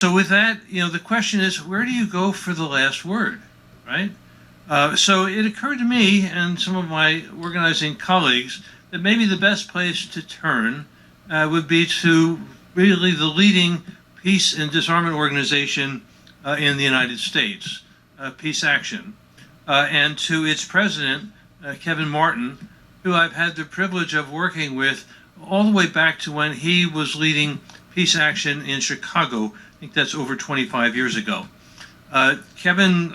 So with that, the question is, where do you go for the last word, right? So it occurred to me and some of my organizing colleagues that maybe the best place to turn would be to really the leading peace and disarmament organization in the United States, Peace Action, and to its president, Kevin Martin, who I've had the privilege of working with all the way back to when he was leading Peace Action in Chicago. I think that's over 25 years ago. Kevin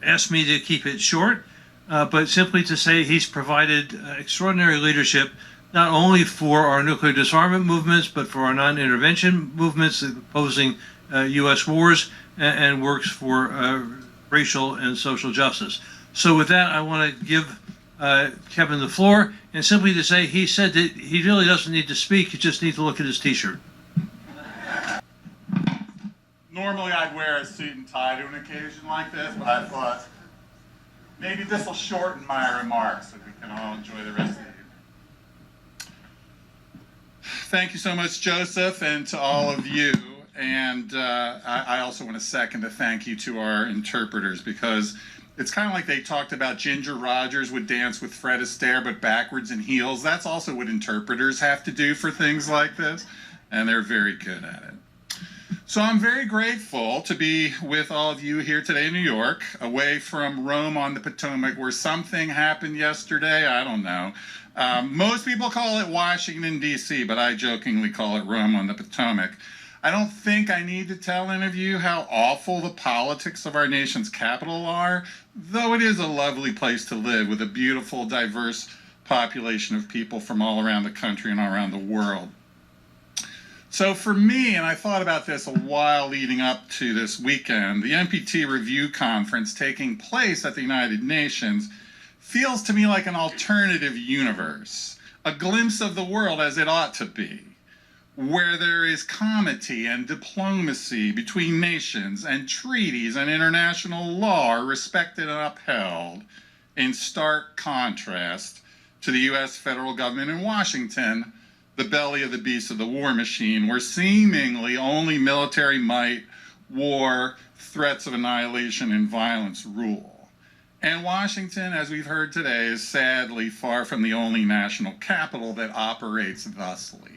asked me to keep it short, but simply to say he's provided extraordinary leadership not only for our nuclear disarmament movements, but for our non-intervention movements opposing U.S. wars, and works for racial and social justice. So with that, I want to give Kevin the floor, and simply to say he said that he really doesn't need to speak, he just needs to look at his t-shirt. Normally I'd wear a suit and tie to an occasion like this, but I thought maybe this will shorten my remarks so we can all enjoy the rest of the evening. Thank you so much, Joseph, and to all of you. And I also want to second a thank you to our interpreters, because it's kind of like they talked about Ginger Rogers would dance with Fred Astaire, but backwards in heels. That's also what interpreters have to do for things like this, and they're very good at it. So I'm very grateful to be with all of you here today in New York, away from Rome on the Potomac, where something happened yesterday. I don't know. Most people call it Washington, D.C., but I jokingly call it Rome on the Potomac. I don't think I need to tell any of you how awful the politics of our nation's capital are, though it is a lovely place to live with a beautiful, diverse population of people from all around the country and all around the world. So for me, and I thought about this a while leading up to this weekend, the NPT Review Conference taking place at the United Nations feels to me like an alternative universe, a glimpse of the world as it ought to be, where there is comity and diplomacy between nations, and treaties and international law are respected and upheld, in stark contrast to the U.S. federal government in Washington, the belly of the beast of the war machine, where seemingly only military might, war, threats of annihilation, and violence rule. And Washington, as we've heard today, is sadly far from the only national capital that operates thusly.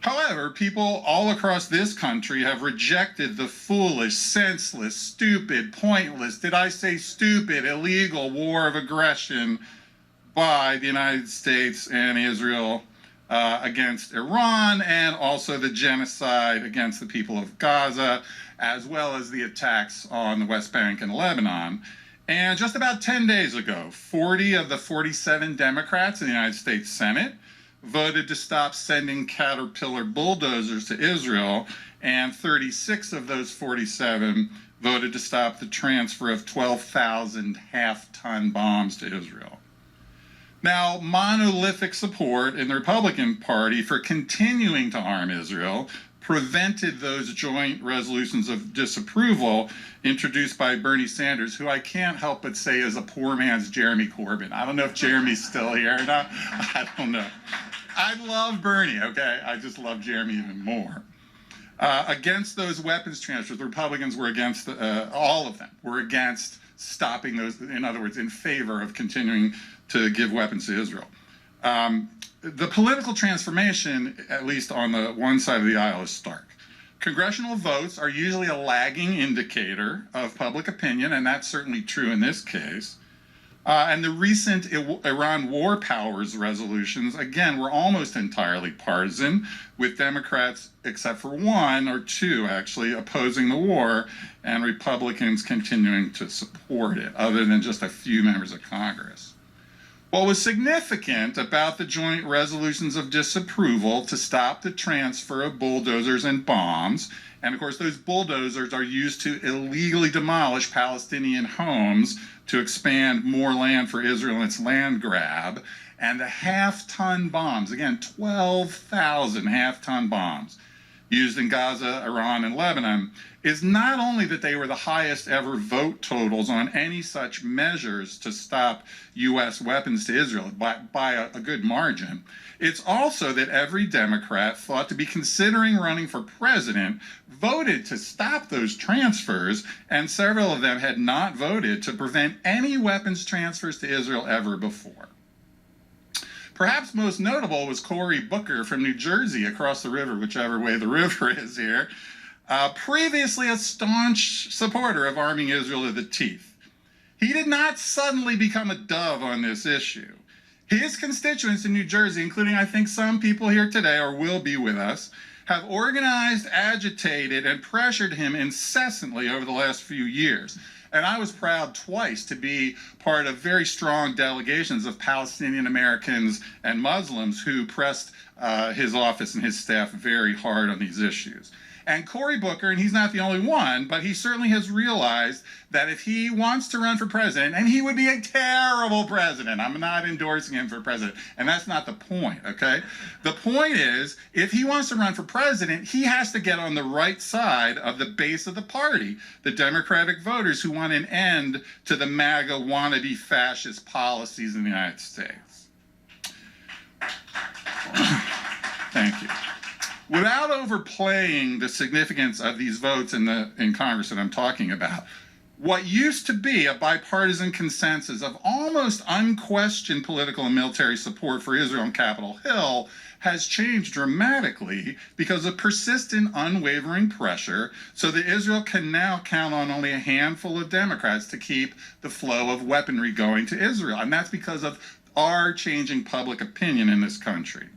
However, people all across this country have rejected the foolish, senseless, stupid, pointless, did I say stupid, illegal war of aggression by the United States and Israel against Iran, and also the genocide against the people of Gaza, as well as the attacks on the West Bank and Lebanon. And just about 10 days ago, 40 of the 47 Democrats in the United States Senate voted to stop sending Caterpillar bulldozers to Israel, and 36 of those 47 voted to stop the transfer of 12,000 half-ton bombs to Israel. Now, monolithic support in the Republican Party for continuing to arm Israel prevented those joint resolutions of disapproval introduced by Bernie Sanders, who I can't help but say is a poor man's Jeremy Corbyn. I don't know if Jeremy's still here or not. I don't know. I love Bernie, okay? I just love Jeremy even more. Against those weapons transfers, the Republicans were against, all of them were against stopping those, in other words, in favor of continuing to give weapons to Israel. The political transformation, at least on the one side of the aisle, is stark. Congressional votes are usually a lagging indicator of public opinion, and that's certainly true in this case. And the recent Iran war powers resolutions, again, were almost entirely partisan, with Democrats, except for one or two actually, opposing the war, and Republicans continuing to support it, other than just a few members of Congress. What was significant about the joint resolutions of disapproval to stop the transfer of bulldozers and bombs, and of course those bulldozers are used to illegally demolish Palestinian homes to expand more land for Israel in its land grab, and the half-ton bombs, again, 12,000 half-ton bombs. used in Gaza, Iran, and Lebanon is not only that they were the highest ever vote totals on any such measures to stop U.S. weapons to Israel by a good margin, it's also that every Democrat thought to be considering running for president voted to stop those transfers, and several of them had not voted to prevent any weapons transfers to Israel ever before. Perhaps most notable was Cory Booker from New Jersey, across the river, whichever way the river is here, previously a staunch supporter of arming Israel to the teeth. He did not suddenly become a dove on this issue. His constituents in New Jersey, including I think some people here today or will be with us, have organized, agitated, and pressured him incessantly over the last few years. And I was proud twice to be part of very strong delegations of Palestinian Americans and Muslims who pressed his office and his staff very hard on these issues. And Cory Booker, and he's not the only one, but he certainly has realized that if he wants to run for president, and he would be a terrible president, I'm not endorsing him for president, and that's not the point, okay? The point is, if he wants to run for president, he has to get on the right side of the base of the party, the Democratic voters who want an end to the MAGA wannabe fascist policies in the United States. Thank you. Without overplaying the significance of these votes in Congress that I'm talking about, what used to be a bipartisan consensus of almost unquestioned political and military support for Israel on Capitol Hill has changed dramatically because of persistent, unwavering pressure, so that Israel can now count on only a handful of Democrats to keep the flow of weaponry going to Israel. And that's because of our changing public opinion in this country.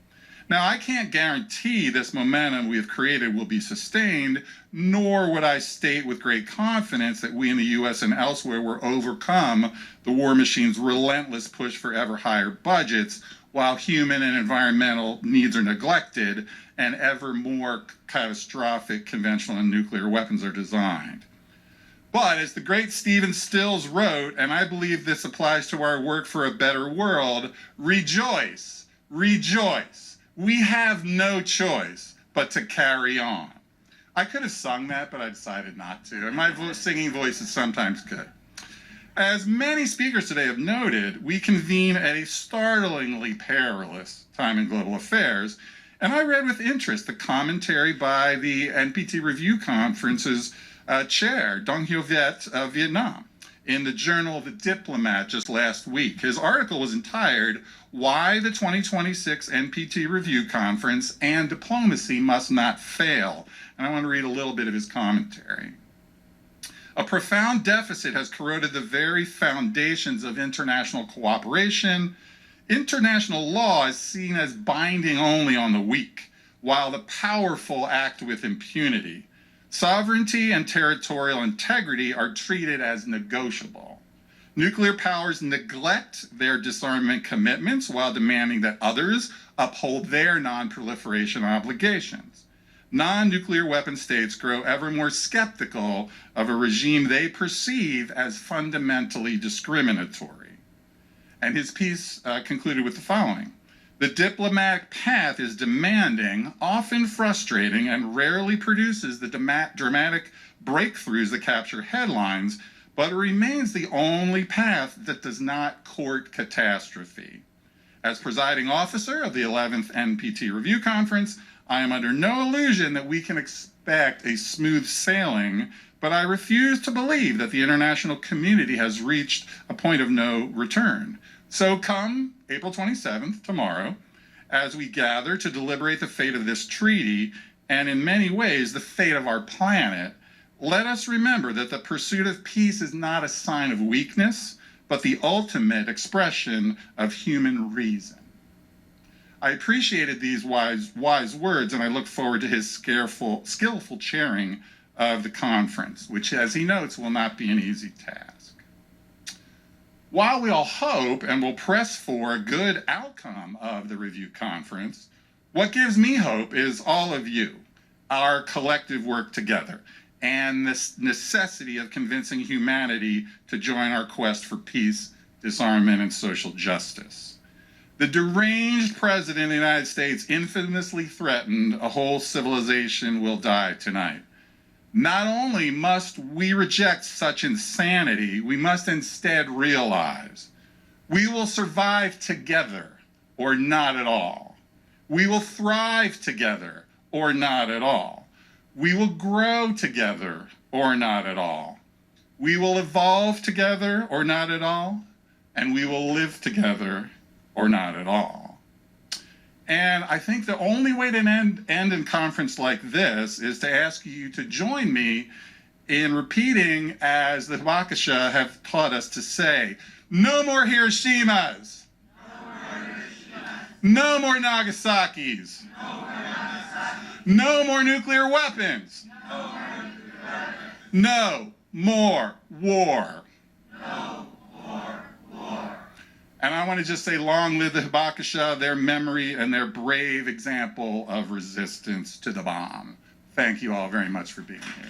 Now, I can't guarantee this momentum we have created will be sustained, nor would I state with great confidence that we in the U.S. and elsewhere will overcome the war machine's relentless push for ever higher budgets, while human and environmental needs are neglected and ever more catastrophic conventional and nuclear weapons are designed. But as the great Stephen Stills wrote, and I believe this applies to our work for a better world, rejoice, rejoice. We have no choice but to carry on. I could have sung that, but I decided not to, and my singing voice is sometimes good. As many speakers today have noted, we convene at a startlingly perilous time in global affairs, and I read with interest the commentary by the NPT Review Conference's chair, Dong Hyo Viet of Vietnam, in the Journal of the Diplomat just last week. His article was entitled, "Why the 2026 NPT Review Conference and Diplomacy Must Not Fail." And I want to read a little bit of his commentary. "A profound deficit has corroded the very foundations of international cooperation. International law is seen as binding only on the weak, while the powerful act with impunity. Sovereignty and territorial integrity are treated as negotiable. Nuclear powers neglect their disarmament commitments while demanding that others uphold their non-proliferation obligations. Non-nuclear weapon states grow ever more skeptical of a regime they perceive as fundamentally discriminatory." And his piece concluded with the following: "The diplomatic path is demanding, often frustrating, and rarely produces the dramatic breakthroughs that capture headlines, but it remains the only path that does not court catastrophe. As presiding officer of the 11th NPT Review Conference, I am under no illusion that we can expect a smooth sailing, but I refuse to believe that the international community has reached a point of no return. So come April 27th, tomorrow, as we gather to deliberate the fate of this treaty, and in many ways the fate of our planet, let us remember that the pursuit of peace is not a sign of weakness, but the ultimate expression of human reason." I appreciated these wise words, and I look forward to his skillful chairing of the conference, which, as he notes, will not be an easy task. While we all hope and will press for a good outcome of the review conference, what gives me hope is all of you, our collective work together, and this necessity of convincing humanity to join our quest for peace, disarmament, and social justice. The deranged president of the United States infamously threatened a whole civilization will die tonight. Not only must we reject such insanity, we must instead realize we will survive together or not at all. We will thrive together or not at all. We will grow together or not at all. We will evolve together or not at all. And we will live together or not at all. And I think the only way to end a conference like this is to ask you to join me in repeating, as the Hibakusha have taught us to say, no more Hiroshimas. No more Nagasaki's. No more nuclear weapons. No more war. And I want to just say, long live the Hibakusha, their memory and their brave example of resistance to the bomb. Thank you all very much for being here.